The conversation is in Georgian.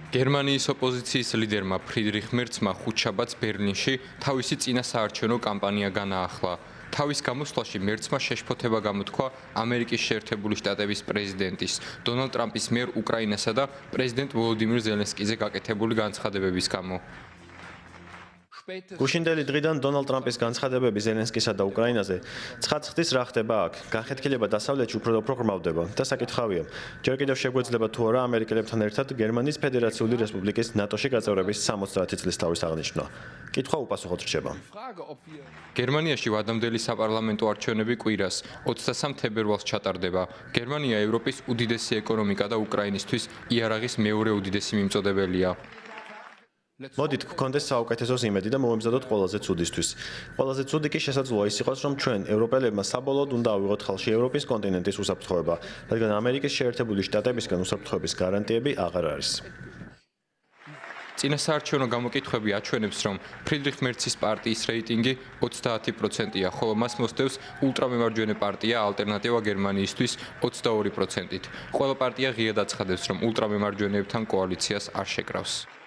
გერმანიის ოპოზიციის ლიდერმა ფრიდრიხ მერცმა ხუთშაბათს ბერლინში თავისი წინასაარჩევნო კამპანია განაახლა. თავის გამოსვლაში მერცმა შეშფოთება გამოთქვა ამერიკის შეერთებული შტატების პრეზიდენტის დონალდ ტრამპის მიერ უკრაინასა და პრეზიდენტ ვოლოდიმირ ზელენსკიზე გაკეთებული განცხადებების გამო. გუშინდელი დღიდან დონალდ ტრამპის განცხადებები ზელენსკისა და უკრაინაზე ცხადს რა ხდება აქ. განხეთქილება დასავლეთში უფრო და უფრო ღრმავდება და საკითხავია, ჯერ კიდევ შეგვეძლება თუ არა ამერიკელებთან ერთად გერმანიის ფედერაციული რესპუბლიკის ნატოში გაწევრების 70 წლის თავის აღნიშვნა. კითხვა უპასუხოდ რჩება. გერმანიაში ვადამდელი საპარლამენტო არჩევნები კვირას 23 თებერვალს ჩატარდება. გერმანია ევროპის უდიდესი ეკონომიკა და უკრაინისთვის იარაღის მეორე უდიდესი მიმწოდებელია. მოდით გქონდეს საუკეთესოს იმედი და მოვემზადოთ ყველაზე ცუდისთვის. ყველაზე ცუდი კი შესაძლოა ის იყოს, რომ ჩვენ ევროპელებმა საბოლოოდ უნდა ავიღოთ ხალხში ევროპის კონტინენტის უსაფრთხოება, რადგან ამერიკის შეერთებული შტატებისგან უსაფრთხოების გარანტიები აღარ არის. წინასაარჩევნო გამოკითხვები აჩვენებს, რომ ფრიდრიხ მერცის პარტიის რეიტინგი 30%-ია, ხოლო მას მოსდევს ულტრამემარჯვენე პარტია ალტერნატივა გერმანიისთვის 22%-ით. ყველა პარტია ღიად აცხადებს, რომ ულტრამემარჯვენეებთან კოალიციას არ შეკრავს.